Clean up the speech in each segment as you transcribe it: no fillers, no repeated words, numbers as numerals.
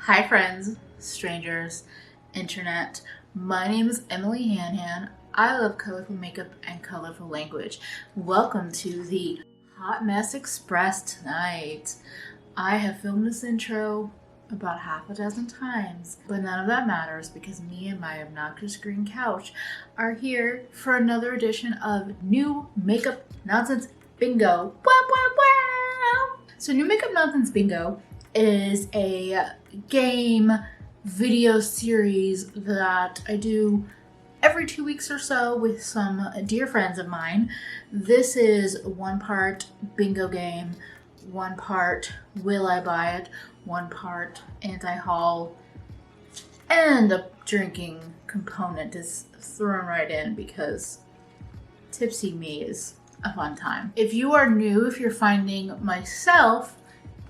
Hi friends, strangers, internet. My name is EmilyHanhan. I love colorful makeup and colorful language. Welcome to the Hot Mess Express tonight. I have filmed this intro about half a dozen times, but none of that matters because me and my obnoxious green couch are here for another edition of New Makeup Nonsense Bingo. Wow, wow, wow. So New Makeup Nonsense Bingo is a game video series that I do every 2 weeks or so with some dear friends of mine. This is one part bingo game, one part will I buy it, one part anti-haul, and a drinking component is thrown right in because tipsy me is a fun time. If you are new, if you're finding myself,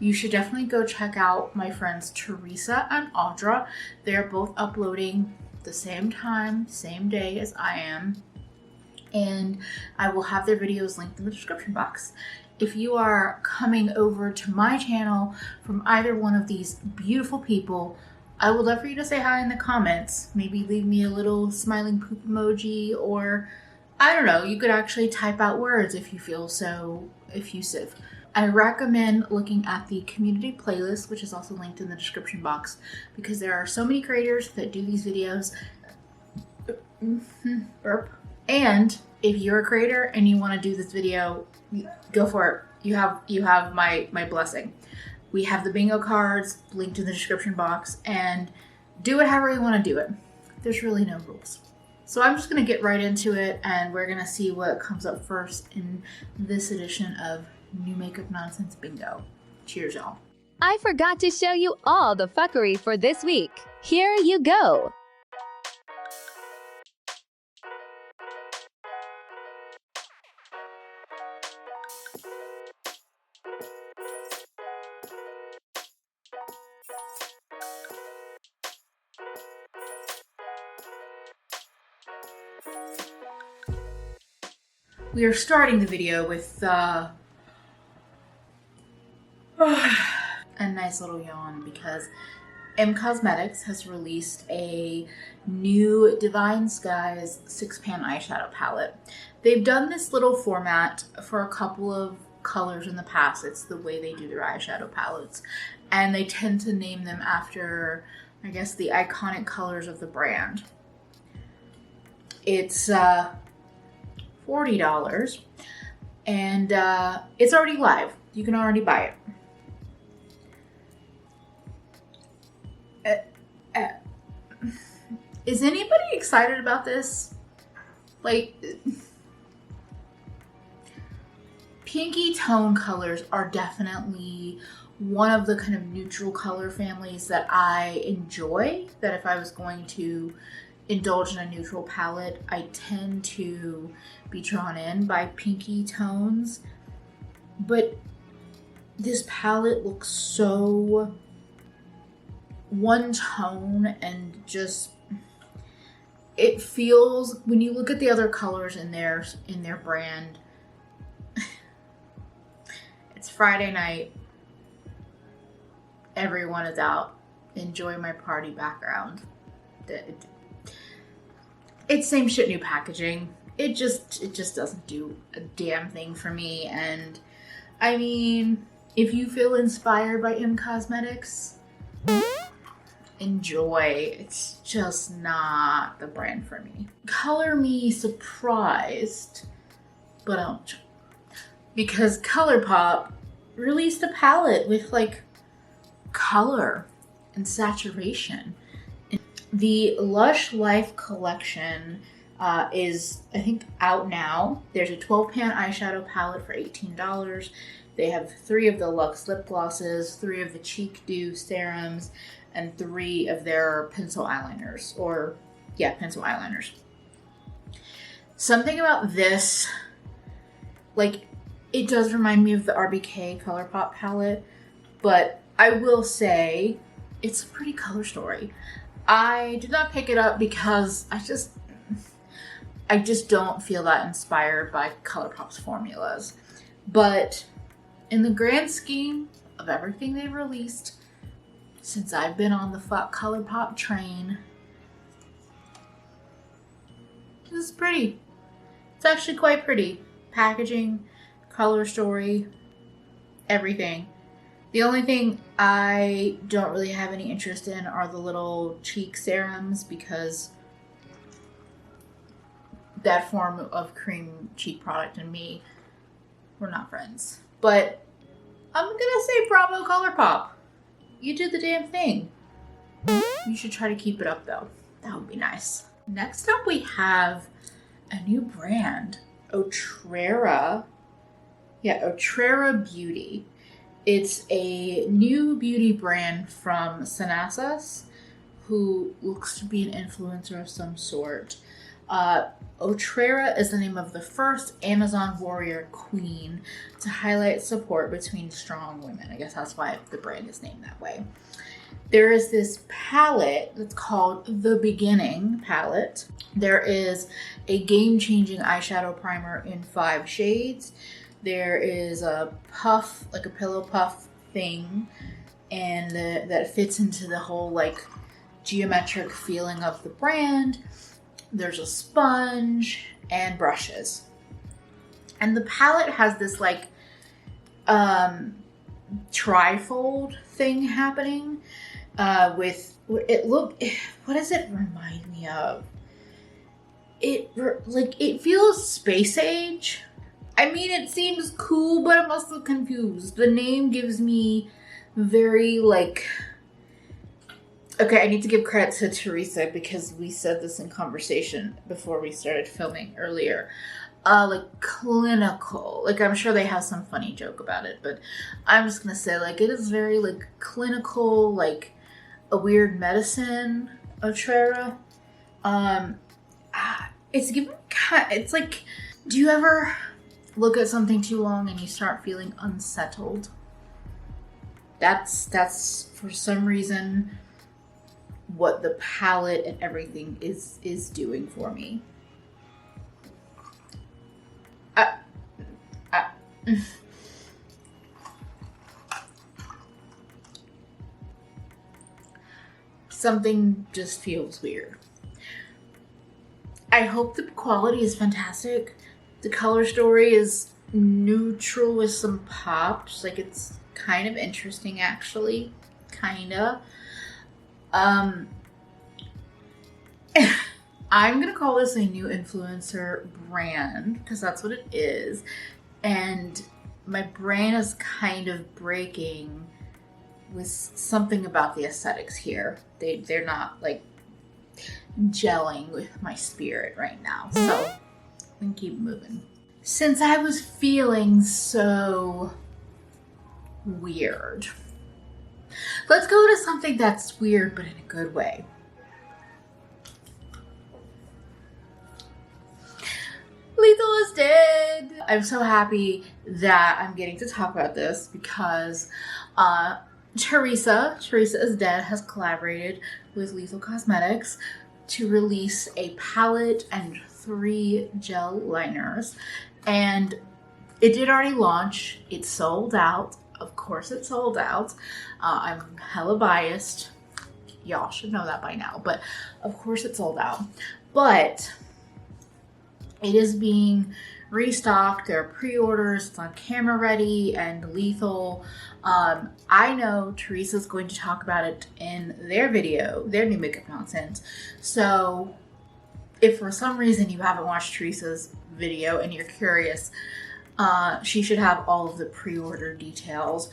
you should definitely go check out my friends Teresa and Audra. They're both uploading the same time, same day as I am. And I will have their videos linked in the description box. If you are coming over to my channel from either one of these beautiful people, I would love for you to say hi in the comments. Maybe leave me a little smiling poop emoji, or I don't know, you could actually type out words if you feel so effusive. I recommend looking at the community playlist, which is also linked in the description box, because there are so many creators that do these videos. Burp. And if you're a creator and you want to do this video, go for it. You have my blessing. We have the bingo cards linked in the description box, and do it however you want to do it. There's really no rules. So I'm just going to get right into it, and we're going to see what comes up first in this edition of New Makeup Nonsense Bingo. Cheers, y'all. I forgot to show you all the fuckery for this week. Here you go. We are starting the video with a nice little yawn because Cosmetics has released a new Divine Skies 6-pan eyeshadow palette. They've done this little format for a couple of colors in the past. It's the way they do their eyeshadow palettes, and they tend to name them after, I guess, the iconic colors of the brand. It's $40 and it's already live. You can already buy it. Is anybody excited about this? Like, pinky tone colors are definitely one of the kind of neutral color families that I enjoy, that if I was going to indulge in a neutral palette, I tend to be drawn in by pinky tones. But this palette looks so one tone, and just, it feels, when you look at the other colors in their brand, it's Friday night, everyone is out, enjoy my party background. It's same shit, new packaging. It just doesn't do a damn thing for me. And I mean, if you feel inspired by Cosmetics, enjoy. It's just not the brand for me. Color me surprised, but don't. Because Colourpop released a palette with like color and saturation. The Lush Life collection is, I think, out now. There's a 12-pan eyeshadow palette for $18. They have 3 of the Luxe lip glosses, 3 of the Cheek Dew serums, and 3 of their pencil eyeliners. Pencil eyeliners. Something about this, like, it does remind me of the RBK Colourpop palette, but I will say it's a pretty color story. I did not pick it up because I just don't feel that inspired by Colourpop's formulas. But in the grand scheme of everything they've released, since I've been on the Colourpop train. This is pretty. It's actually quite pretty. Packaging, color story, everything. The only thing I don't really have any interest in are the little cheek serums, because that form of cream cheek product and me, we're not friends. But I'm gonna say bravo Colourpop. You did the damn thing. You should try to keep it up though. That would be nice. Next up we have a new brand, Outrera. Yeah, Outrera Beauty. It's a new beauty brand from Sanassas, who looks to be an influencer of some sort. Outrera is the name of the first Amazon warrior queen to highlight support between strong women. I guess that's why the brand is named that way. There is this palette that's called The Beginning palette. There is a game-changing eyeshadow primer in 5 shades. There is a puff, like a pillow puff thing, and that fits into the whole like geometric feeling of the brand. There's a sponge and brushes. And the palette has this like trifold thing happening with it. What does it remind me of? It feels space age. I mean, it seems cool, but I'm also confused. The name gives me very like, okay, I need to give credit to Teresa because we said this in conversation before we started filming earlier. Like clinical. Like, I'm sure they have some funny joke about it, but I'm just gonna say like it is very like clinical, like a weird medicine, Outrera. It's giving it's like, do you ever look at something too long and you start feeling unsettled? That's for some reason what the palette and everything is doing for me. Something just feels weird. I hope the quality is fantastic. The color story is neutral with some pops. Like, it's kind of interesting, actually. Kinda. I'm gonna call this a new influencer brand because that's what it is. And my brain is kind of breaking with something about the aesthetics here. They're not like gelling with my spirit right now. So we can keep moving. Since I was feeling so weird, let's go to something that's weird but in a good way. Lethal is dead. I'm so happy that I'm getting to talk about this because Teresa is Dead has collaborated with Lethal Cosmetics to release a palette and 3 gel liners, and it did already launch. It's sold out. Of course it sold out. I'm hella biased. Y'all should know that by now, but of course it sold out. But it is being restocked. There are pre-orders. It's on camera ready and Lethal. I know Teresa's going to talk about it in their video, their new makeup nonsense. So if for some reason you haven't watched Teresa's video and you're curious, she should have all of the pre-order details.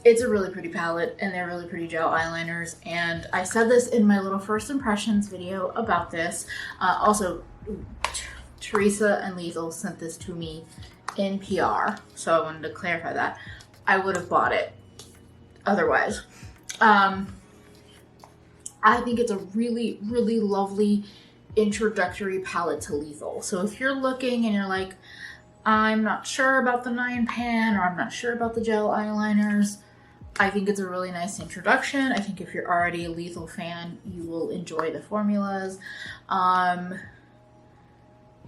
It's a really pretty palette and they're really pretty gel eyeliners. And I said this in my little first impressions video about this. Also, Teresa and Lethal sent this to me in PR, so I wanted to clarify that. I would have bought it otherwise. I think it's a really, really lovely introductory palette to Lethal. So if you're looking and you're like, I'm not sure about the 9 pan or I'm not sure about the gel eyeliners, I think it's a really nice introduction. I think if you're already a Lethal fan, you will enjoy the formulas.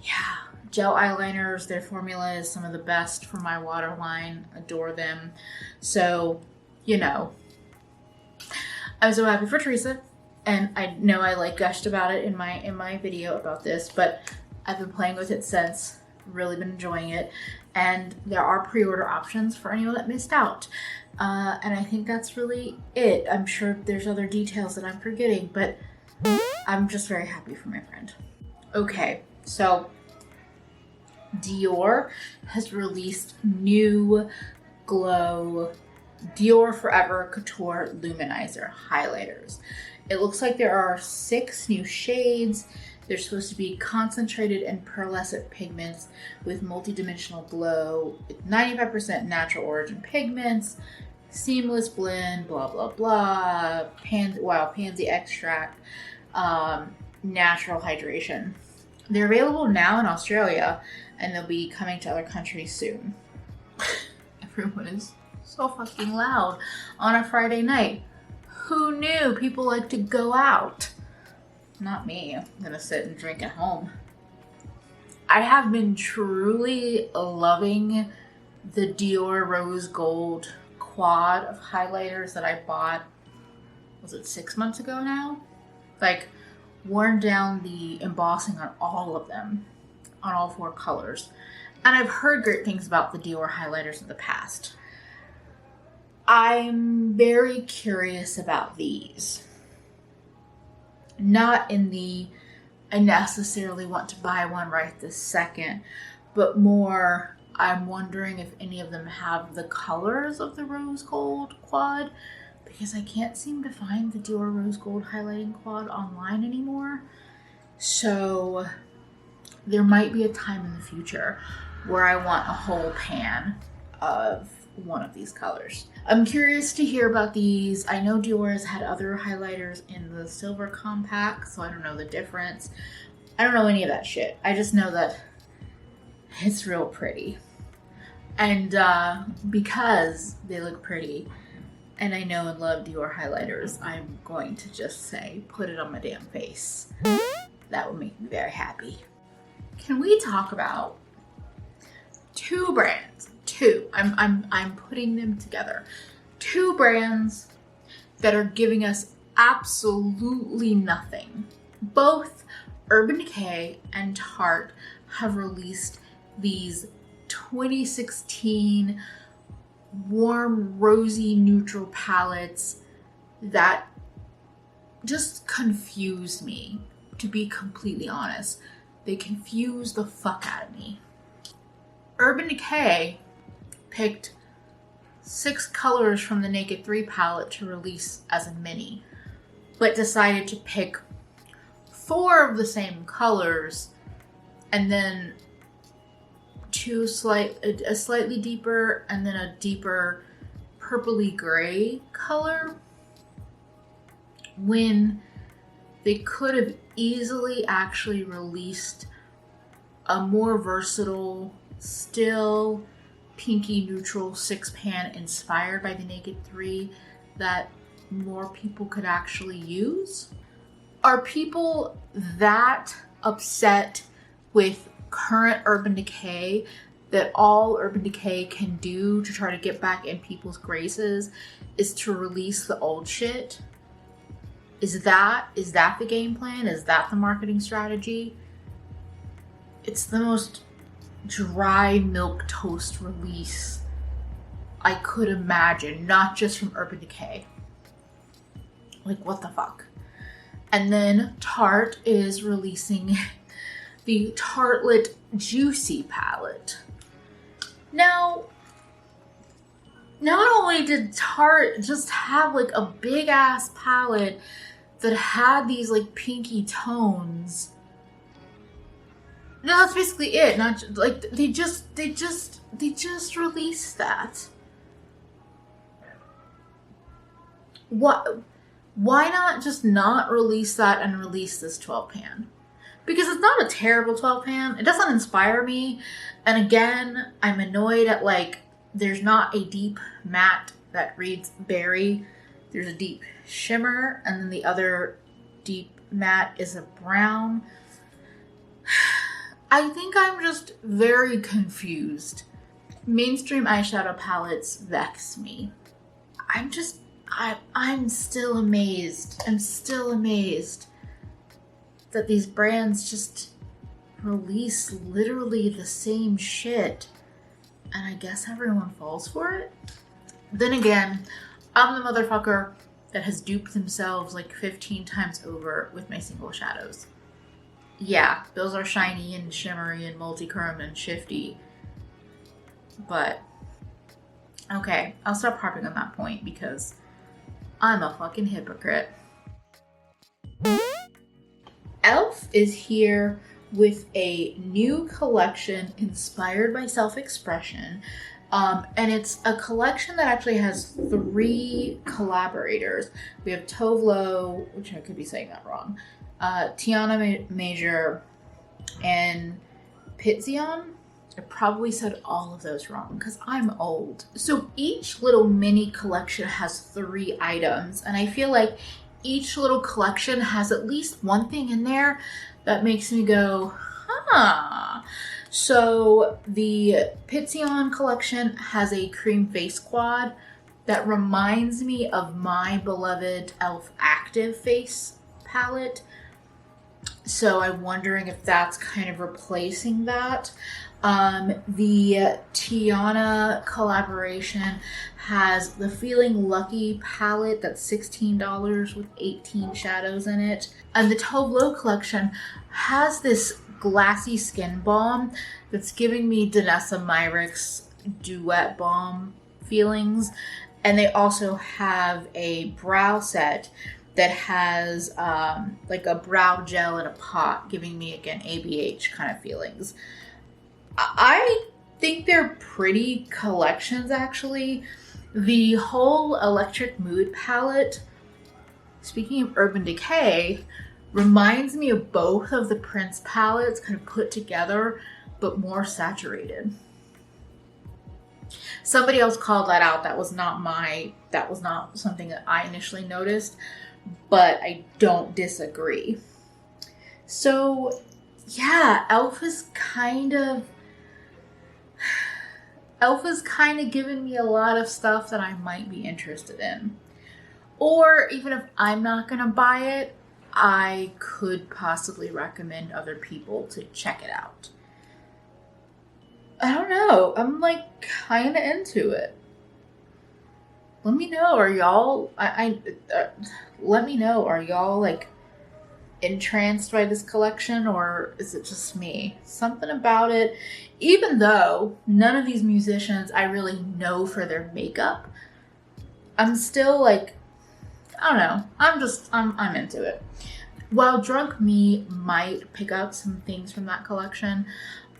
Yeah, gel eyeliners, their formula is some of the best for my waterline. Adore them. So, you know, I'm so happy for Teresa, and I know I like gushed about it in my video about this, but I've been playing with it since, really been enjoying it, and there are pre-order options for anyone that missed out. And I think that's really it. I'm sure there's other details that I'm forgetting, but I'm just very happy for my friend. Okay, so Dior has released new glow Dior Forever Couture Luminizer highlighters. It looks like there are 6 new shades. They're supposed to be concentrated and pearlescent pigments with multi-dimensional glow, with 95% natural origin pigments, seamless blend, blah, blah, blah, pansy extract, natural hydration. They're available now in Australia, and they'll be coming to other countries soon. Everyone is so fucking loud on a Friday night. Who knew people like to go out? Not me. I'm gonna sit and drink at home. I have been truly loving the Dior Rose Gold quad of highlighters that I bought, was it 6 months ago now? Like, worn down the embossing on all of them, on all 4 colors. And I've heard great things about the Dior highlighters in the past. I'm very curious about these. Not in the, I necessarily want to buy one right this second, but more, I'm wondering if any of them have the colors of the rose gold quad, because I can't seem to find the Dior rose gold highlighting quad online anymore. So there might be a time in the future where I want a whole pan of one of these colors. I'm curious to hear about these. I know Dior has had other highlighters in the silver compact, so I don't know the difference. I don't know any of that shit. I just know that it's real pretty. And because they look pretty, and I know and love Dior highlighters, I'm going to just say, put it on my damn face. That would make me very happy. Can we talk about 2 brands? 2. I'm putting them together. 2 brands that are giving us absolutely nothing. Both Urban Decay and Tarte have released these 2016 warm, rosy, neutral palettes that just confuse me, to be completely honest. They confuse the fuck out of me. Urban Decay picked 6 colors from the Naked 3 palette to release as a mini, but decided to pick 4 of the same colors and then a slightly deeper and then a deeper purpley gray color, when they could have easily actually released a more versatile, still pinky neutral 6-pan inspired by the Naked 3 that more people could actually use. Are people that upset with current Urban Decay that all Urban Decay can do to try to get back in people's graces is to release the old shit? Is that the game plan? Is that the marketing strategy? It's the most dry milk toast release I could imagine, not just from Urban Decay. Like, what the fuck? And then Tarte is releasing the Tartelette Juicy palette. Now, not only did Tarte just have like a big ass palette that had these like pinky tones. No, that's basically it. Not like they just released that. What? Why not just not release that and release this 12-pan? Because it's not a terrible 12-pan. It doesn't inspire me. And again, I'm annoyed at like there's not a deep matte that reads berry. There's a deep shimmer, and then the other deep matte is a brown. I think I'm just very confused. Mainstream eyeshadow palettes vex me. I'm still amazed. I'm still amazed that these brands just release literally the same shit. And I guess everyone falls for it. Then again, I'm the motherfucker that has duped themselves like 15 times over with my single shadows. Yeah, those are shiny and shimmery and multichrome and shifty. But, okay, I'll stop harping on that point because I'm a fucking hypocrite. e.l.f. is here with a new collection inspired by self-expression. And it's a collection that actually has 3 collaborators. We have Tovlo, which I could be saying that wrong, Tiana Major, and Pitzion. I probably said all of those wrong because I'm old. So each little mini collection has 3 items, and I feel like each little collection has at least one thing in there that makes me go, huh. So the Pitzion collection has a cream face quad that reminds me of my beloved e.l.f. Active Face palette. So I'm wondering if that's kind of replacing that. The Tiana collaboration has the Feeling Lucky palette that's $16 with 18 shadows in it. And the Tovlo collection has this glassy skin balm that's giving me Danessa Myricks Duet Balm feelings. And they also have a brow set that has like a brow gel in a pot, giving me, again, ABH kind of feelings. I think they're pretty collections, actually. The whole Electric Mood palette, speaking of Urban Decay, reminds me of both of the Prince palettes kind of put together, but more saturated. Somebody else called that out. That was not something that I initially noticed, but I don't disagree. So yeah, e.l.f. is kind of giving me a lot of stuff that I might be interested in. Or even if I'm not gonna buy it, I could possibly recommend other people to check it out. I don't know. I'm like kind of into it. Let me know. Are y'all? Let me know. Are y'all like entranced by this collection, or is it just me? Something about it. Even though none of these musicians I really know for their makeup, I'm still like, I don't know. I'm into it. While Drunk Me might pick up some things from that collection,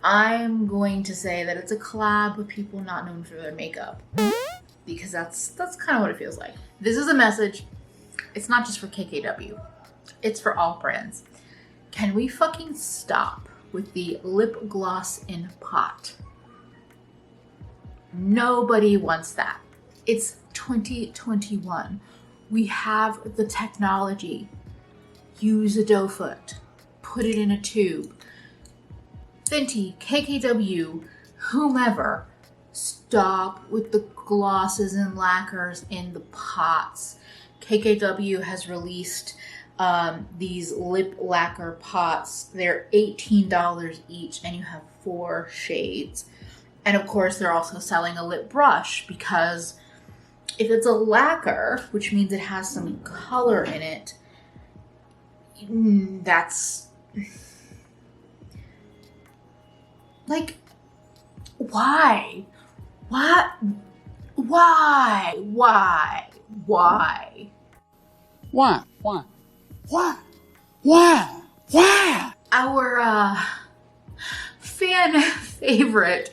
I'm going to say that it's a collab with people not known for their makeup, because that's kind of what it feels like. This is a message. It's not just for KKW. It's for all brands. Can we fucking stop with the lip gloss in pot? Nobody wants that. It's 2021. We have the technology. Use a doe foot. Put it in a tube. Fenty, KKW, whomever, stop with the glosses and lacquers in the pots. KKW has released these lip lacquer pots. They're $18 each, and you have 4 shades. And of course, they're also selling a lip brush, because if it's a lacquer, which means it has some color in it, that's like, why? What? Why? Why? Why? Why? Why? Why? Why? Why? Our fan favorite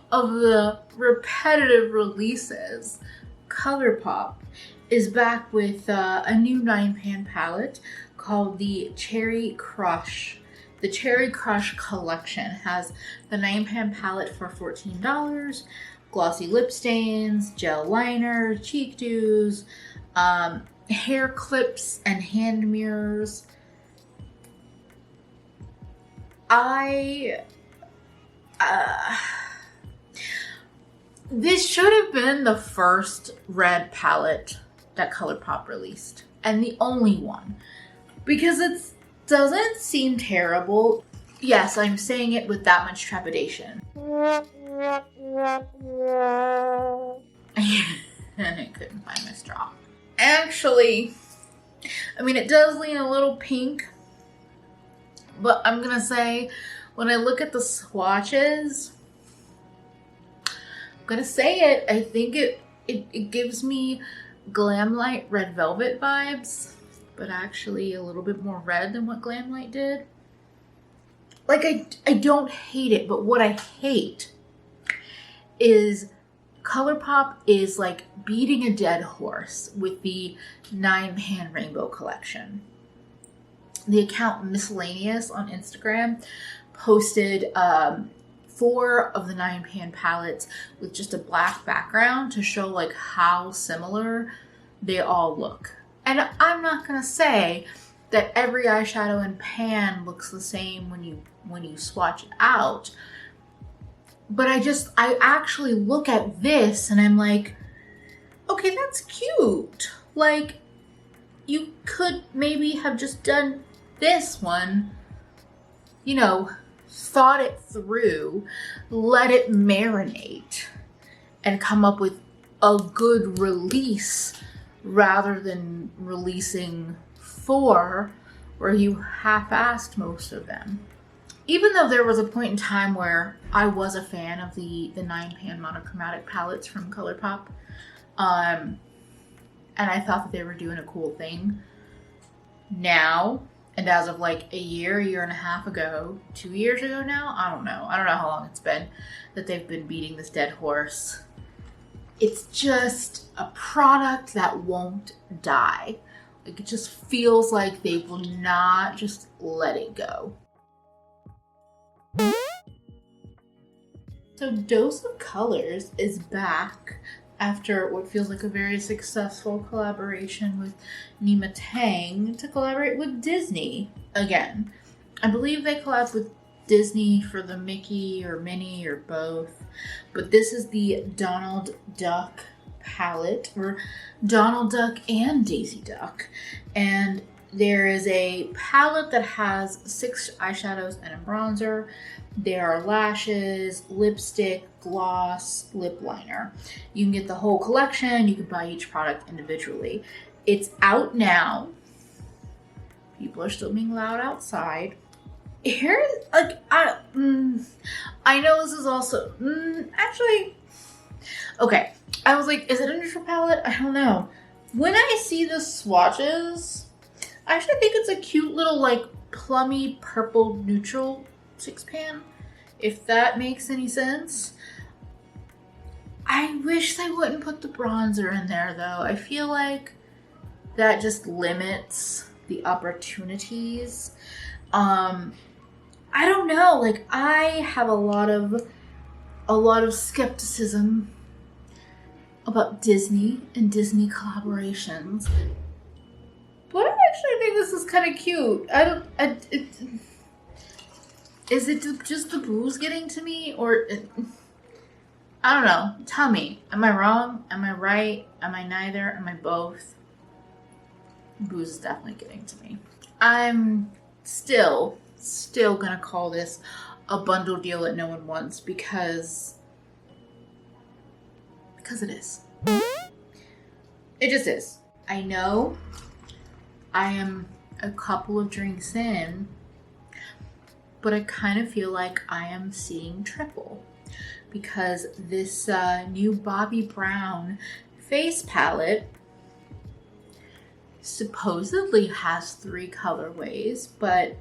of the repetitive releases, Colourpop, is back with a new 9-pan palette called the Cherry Crush. The Cherry Crush collection has the 9-pan palette for $14, glossy lip stains, gel liner, cheek dews, hair clips, and hand mirrors. This should have been the first red palette that Colourpop released. And the only one. Because it doesn't seem terrible. Yes, I'm saying it with that much trepidation. And I couldn't find my straw. Actually, I mean, it does lean a little pink. But I'm gonna say, when I look at the swatches, I'm gonna say it, I think it gives me Glamlight Red Velvet vibes, but actually a little bit more red than what Glamlight did. Like, I don't hate it, but what I hate is Colourpop is like beating a dead horse with the 9-pan rainbow collection. The account Miscellaneous on Instagram posted 4 of the 9-pan palettes with just a black background to show like how similar they all look. And I'm not gonna say that every eyeshadow in pan looks the same when you swatch it out, but I actually look at this and I'm like, okay, that's cute. Like, you could maybe have just done this one, you know, thought it through, let it marinate, and come up with a good release rather than releasing 4 where you half-assed most of them. Even though there was a point in time where I was a fan of the 9-pan monochromatic palettes from Colourpop, and I thought that they were doing a cool thing. Now, and as of like a year and a half ago, 2 years ago now, I don't know how long it's been that they've been beating this dead horse. It's just a product that won't die. Like, it just feels like they will not just let it go. So Dose of Colors is back after what feels like a very successful collaboration with Nima Tang to collaborate with Disney again. I believe they collabed with Disney for the Mickey or Minnie or both, but this is the Donald Duck palette, or Donald Duck and Daisy Duck, and there is a palette that has 6 eyeshadows and a bronzer. There are lashes, lipstick, gloss, lip liner. You can get the whole collection. You can buy each product individually. It's out now. People are still being loud outside. Here, like, I know this is also, actually, okay. I was like, is it a neutral palette? I don't know. When I see the swatches, I actually think it's a cute little, like, plummy purple neutral 6-pan, if that makes any sense. I wish they wouldn't put the bronzer in there, though. I feel like that just limits the opportunities. I don't know, like, I have a lot of skepticism about Disney and Disney collaborations, but I actually think this is kind of cute. Is it just the booze getting to me, or I don't know. Tell me, am I wrong? Am I right? Am I neither? Am I both? Booze is definitely getting to me. I'm still gonna call this a bundle deal that no one wants because it is. It just is. I know I am a couple of drinks in, but I kind of feel like I am seeing triple because this new Bobbi Brown face palette supposedly has 3 colorways, but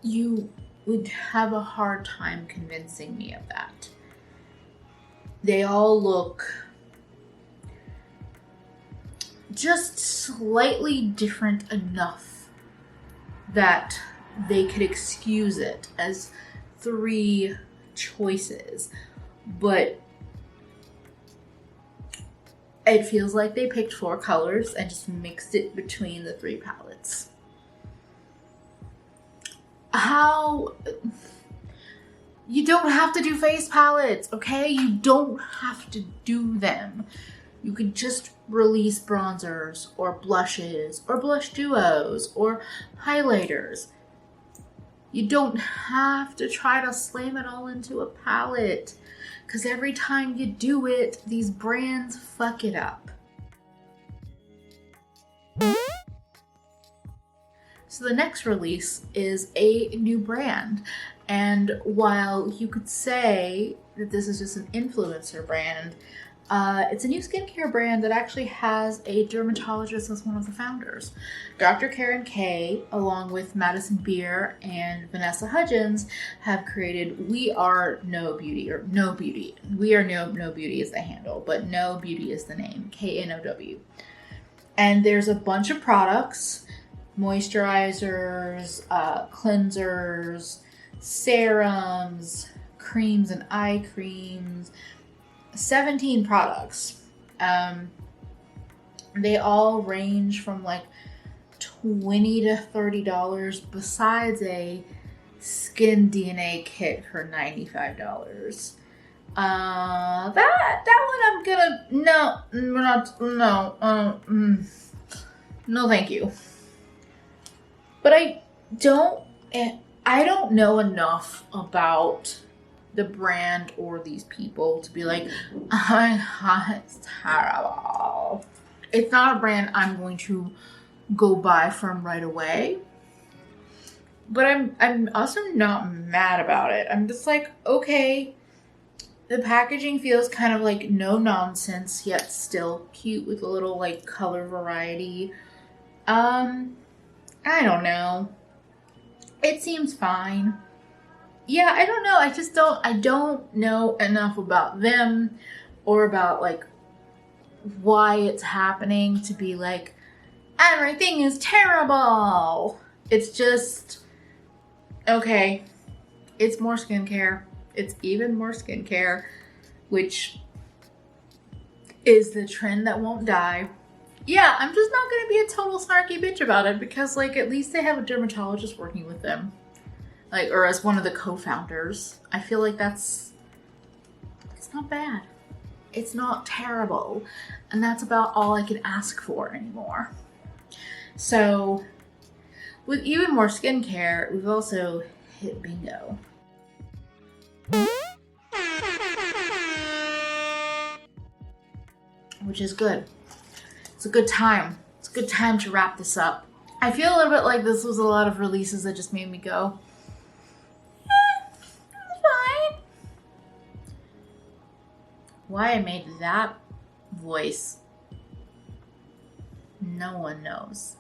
you would have a hard time convincing me of that. They all look just slightly different enough that they could excuse it as 3 choices, but it feels like they picked 4 colors and just mixed it between the 3 palettes. You don't have to do face palettes, okay? You don't have to do them. You could just release bronzers or blushes or blush duos or highlighters. You don't have to try to slam it all into a palette, because every time you do it, these brands fuck it up. So the next release is a new brand. And while you could say that this is just an influencer brand, it's a new skincare brand that actually has a dermatologist as one of the founders. Dr. Karen Kay, along with Madison Beer and Vanessa Hudgens, have created We Are No Beauty, or No Beauty. We Are No Beauty is the handle, but No Beauty is the name, K-N-O-W. And there's a bunch of products, moisturizers, cleansers, serums, creams and eye creams, 17 products. They all range from like $20 to $30, besides a skin DNA kit for $95. That one I'm gonna, no, we're not, no, no thank you. But I don't know enough about the brand or these people to be like, it's terrible. It's not a brand I'm going to go buy from right away. But I'm also not mad about it. I'm just like, okay, the packaging feels kind of like no nonsense, yet still cute with a little like color variety. I don't know. It seems fine. Yeah, I don't know. I don't know enough about them or about like why it's happening to be like, everything is terrible. It's just, okay, it's more skincare. It's even more skincare, which is the trend that won't die. Yeah, I'm just not gonna be a total snarky bitch about it, because like at least they have a dermatologist working with them. Like, or as one of the co-founders. I feel like it's not bad. It's not terrible. And that's about all I can ask for anymore. So with even more skincare, we've also hit bingo. Which is good. It's a good time. It's a good time to wrap this up. I feel a little bit like this was a lot of releases that just made me go, fine. Why I made that voice, no one knows.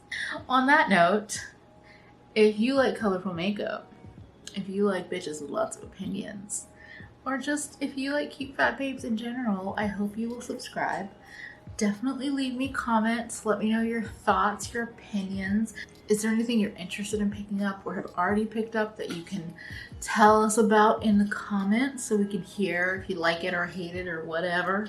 On that note, if you like colorful makeup, if you like bitches with lots of opinions, or just if you like cute fat babes in general, I hope you will subscribe. Definitely leave me comments. Let me know your thoughts, your opinions. Is there anything you're interested in picking up or have already picked up that you can tell us about in the comments so we can hear if you like it or hate it or whatever?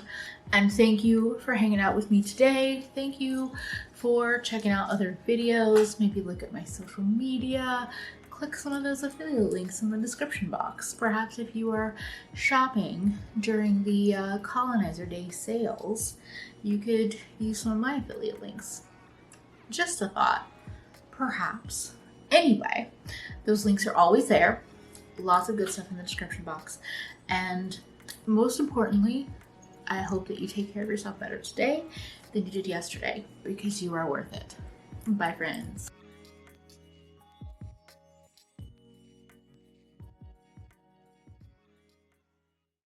And thank you for hanging out with me today. Thank you for checking out other videos. Maybe look at my social media. Click some of those affiliate links in the description box. Perhaps if you are shopping during the Colonizer Day sales, you could use some of my affiliate links. Just a thought, perhaps. Anyway, those links are always there. Lots of good stuff in the description box. And most importantly, I hope that you take care of yourself better today than you did yesterday, because you are worth it. Bye, friends.